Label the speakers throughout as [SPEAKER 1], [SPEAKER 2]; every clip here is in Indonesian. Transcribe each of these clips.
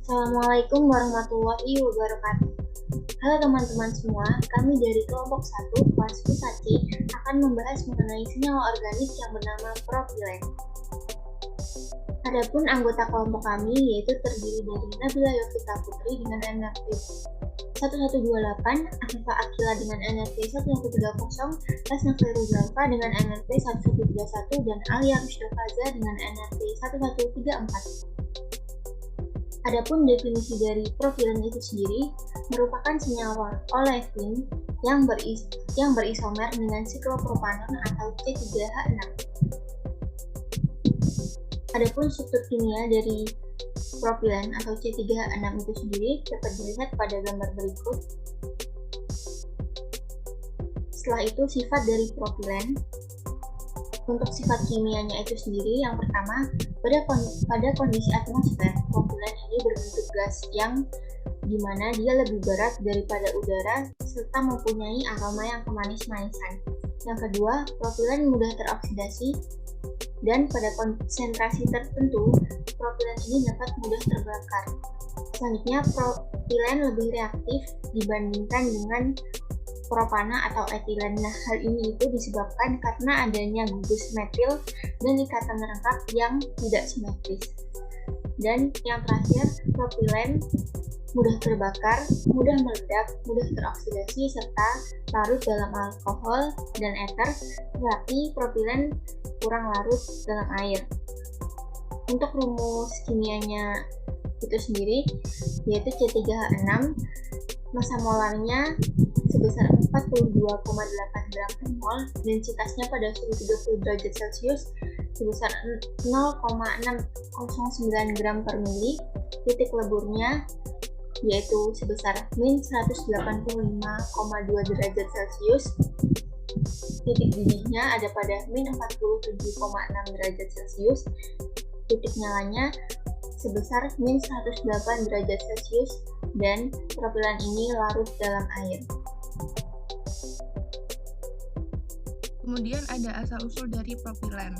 [SPEAKER 1] Assalamualaikum warahmatullahi wabarakatuh. Halo teman-teman semua, kami dari kelompok 1 kelas FISA-C akan membahas mengenai senyawa organik yang bernama propilen. Adapun anggota kelompok kami yaitu terdiri dari Nabila Yovita Putri dengan NRT 1128, Afifah Akila dengan NRT 1130, Lesna Khairu Zalfa dengan NRT 1131, dan Alia Rushdafaza dengan NRT 1134. Adapun definisi dari propilen itu sendiri merupakan senyawa olefin yang berisomer dengan siklopropanon atau C3H6. Adapun struktur kimia dari propilen atau C3H6 itu sendiri dapat dilihat pada gambar berikut. Setelah itu sifat dari propilen. Untuk sifat kimianya itu sendiri, yang pertama, pada kondisi atmosfer, propilen ini berbentuk gas yang dimana dia lebih berat daripada udara serta mempunyai aroma yang kemanis-manisan. Yang kedua, propilen mudah teroksidasi dan pada konsentrasi tertentu, propilen ini dapat mudah terbakar. Selanjutnya, propilen lebih reaktif dibandingkan dengan propana atau etilen. Nah, hal ini itu disebabkan karena adanya gugus metil dan ikatan rangkap yang tidak simetris. Dan yang terakhir, propilen mudah terbakar, mudah meledak, mudah teroksidasi, serta larut dalam alkohol dan eter, tetapi propilen kurang larut dalam air. Untuk rumus kimianya itu sendiri, yaitu C3H6, massa molarnya sebesar 42,8 gram per mol, densitasnya pada suhu 30 derajat Celcius sebesar 0,609 gram per mili, titik leburnya yaitu sebesar min 185,2 derajat Celcius, titik didihnya ada pada min 47,6 derajat Celcius, titik nyalanya sebesar min 108 derajat Celcius, dan propilen ini larut dalam air.
[SPEAKER 2] Kemudian ada asal-usul dari propilen.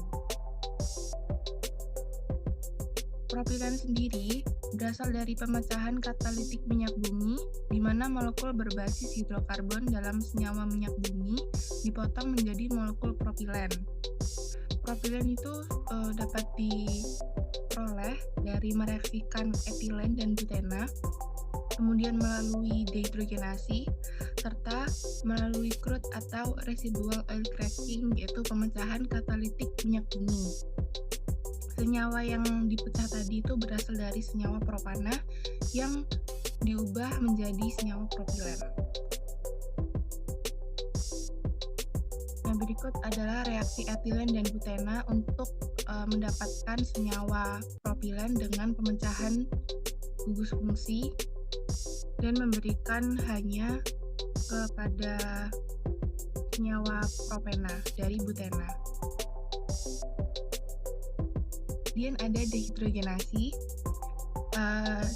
[SPEAKER 2] Propilen sendiri berasal dari pemecahan katalitik minyak bumi, di mana molekul berbasis hidrokarbon dalam senyawa minyak bumi dipotong menjadi molekul propilen. Propilen itu dapat diperoleh dari mereaksikan etilen dan butena, kemudian melalui dehidrogenasi, serta melalui crude atau residual oil cracking, yaitu pemecahan katalitik minyak bumi. Senyawa yang dipecah tadi itu berasal dari senyawa propana yang diubah menjadi senyawa propilen. Yang berikut adalah reaksi etilen dan butena untuk mendapatkan senyawa propilen dengan pemecahan gugus fungsi dan memberikan hanya kepada senyawa propena dari butena. Kemudian ada dehidrogenasi.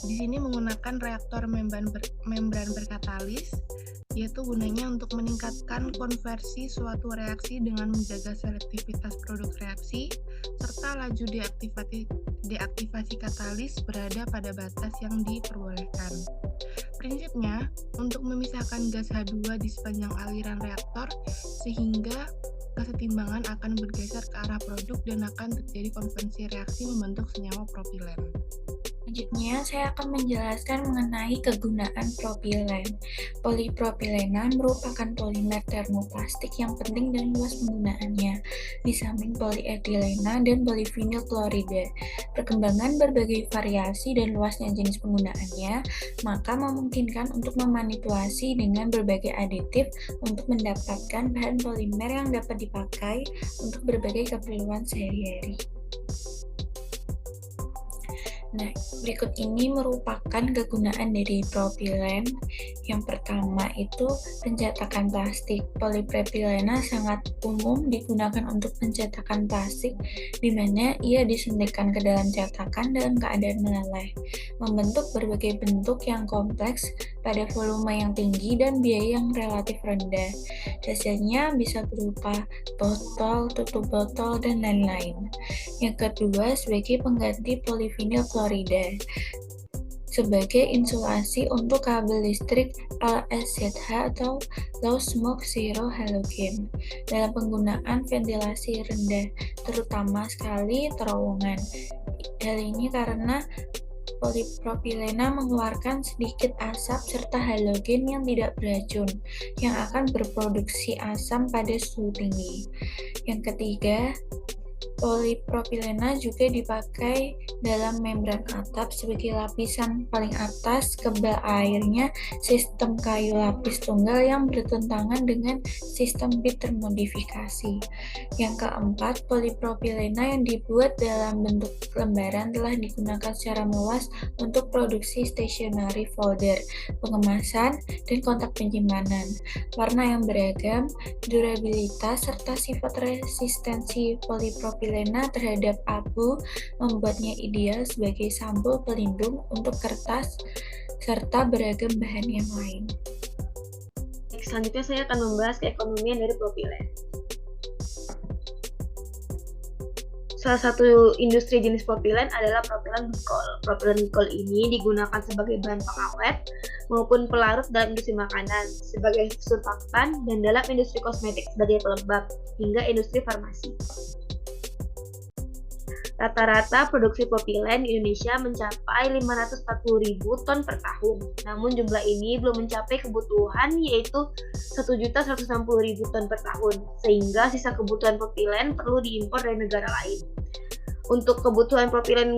[SPEAKER 2] Di sini menggunakan reaktor membran berkatalis, yaitu gunanya untuk meningkatkan konversi suatu reaksi dengan menjaga selektivitas produk reaksi, serta laju deaktivasi katalis berada pada batas yang diperbolehkan. Prinsipnya, untuk memisahkan gas H2 di sepanjang aliran reaktor, sehingga kesetimbangan akan bergeser ke arah produk dan akan terjadi konvensi reaksi membentuk senyawa propilen.
[SPEAKER 3] Selanjutnya, saya akan menjelaskan mengenai kegunaan propilen. Polipropilena merupakan polimer termoplastik yang penting dan luas penggunaannya, di samping polietilena dan polivinyl klorida. Perkembangan berbagai variasi dan luasnya jenis penggunaannya, maka memungkinkan untuk memanipulasi dengan berbagai aditif untuk mendapatkan bahan polimer yang dapat dipakai untuk berbagai keperluan sehari-hari. Nah, berikut ini merupakan kegunaan dari propilen. Yang pertama itu pencetakan plastik. Polipropilena sangat umum digunakan untuk pencetakan plastik, di mana ia disuntikkan ke dalam cetakan dalam keadaan meleleh, membentuk berbagai bentuk yang kompleks pada volume yang tinggi dan biaya yang relatif rendah. Hasilnya bisa berupa botol, tutup botol, dan lain-lain. Yang kedua, sebagai pengganti polivinyl klorida. sebagai insulasi untuk kabel listrik LSZH atau Low Smoke Zero Halogen dalam penggunaan ventilasi rendah, terutama sekali terowongan. Hal ini karena polipropilena mengeluarkan sedikit asap serta halogen yang tidak beracun, yang akan berproduksi asam pada suhu tinggi. Yang ketiga, polipropilena juga dipakai dalam membran atap sebagai lapisan paling atas kebal airnya sistem kayu lapis tunggal yang bertentangan dengan sistem bit termodifikasi. Yang keempat, polipropilena yang dibuat dalam bentuk lembaran telah digunakan secara meluas untuk produksi stationary folder, pengemasan, dan kontak penyimpanan. Warna yang beragam, durabilitas, serta sifat resistensi polipropilena terhadap abu membuatnya ideal sebagai sampul pelindung untuk kertas serta beragam bahan yang lain.
[SPEAKER 4] Selanjutnya saya akan membahas keekonomian dari propilen. Salah satu industri jenis propilen adalah propilen glikol. Propilen glikol ini digunakan sebagai bahan pengawet maupun pelarut dalam industri makanan, sebagai surfaktan, dan dalam industri kosmetik sebagai pelembab, hingga industri farmasi. Rata-rata produksi propilen di Indonesia mencapai 540.000 ton per tahun. Namun jumlah ini belum mencapai kebutuhan, yaitu 1.160.000 ton per tahun, sehingga sisa kebutuhan propilen perlu diimpor dari negara lain. Untuk kebutuhan propilen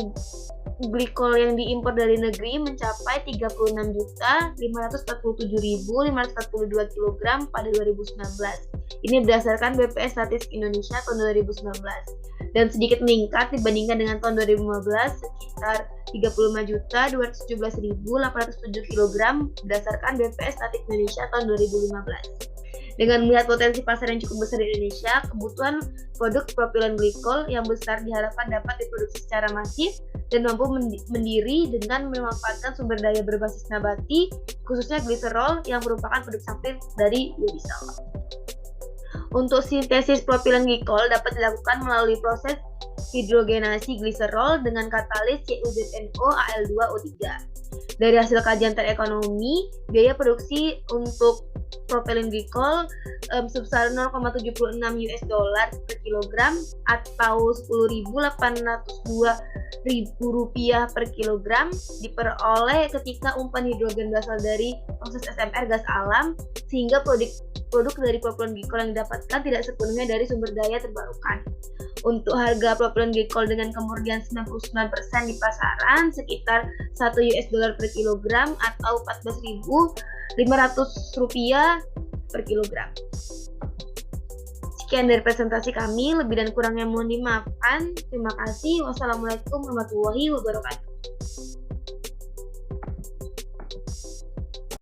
[SPEAKER 4] glikol yang diimpor dari negeri mencapai 36.547.542 kg pada 2019. Ini berdasarkan BPS Statistik Indonesia tahun 2019. Dan sedikit meningkat dibandingkan dengan tahun 2015 sekitar 35.217.807 kg berdasarkan BPS Statistik Indonesia tahun 2015. Dengan melihat potensi pasar yang cukup besar di Indonesia, kebutuhan produk propilen glikol yang besar diharapkan dapat diproduksi secara masif dan mampu mendiri dengan memanfaatkan sumber daya berbasis nabati, khususnya gliserol yang merupakan produk samping dari biodiesel. Untuk sintesis propilen glikol dapat dilakukan melalui proses hidrogenasi gliserol dengan katalis CuZNO Al2O3. Dari hasil kajian terekonomi, biaya produksi untuk propilen glikol sebesar $0,76 per kilogram atau Rp10.802 per kilogram diperoleh ketika umpan hidrogen berasal dari proses SMR gas alam, sehingga produk dari propilen glikol yang didapatkan tidak sepenuhnya dari sumber daya terbarukan. Untuk harga propilen glikol dengan kemurnian 99% di pasaran sekitar $1 per kilogram atau Rp14.500 per kilogram. Sekian dari presentasi kami, lebih dan kurangnya mohon dimaafkan. Terima kasih. Wassalamualaikum warahmatullahi wabarakatuh.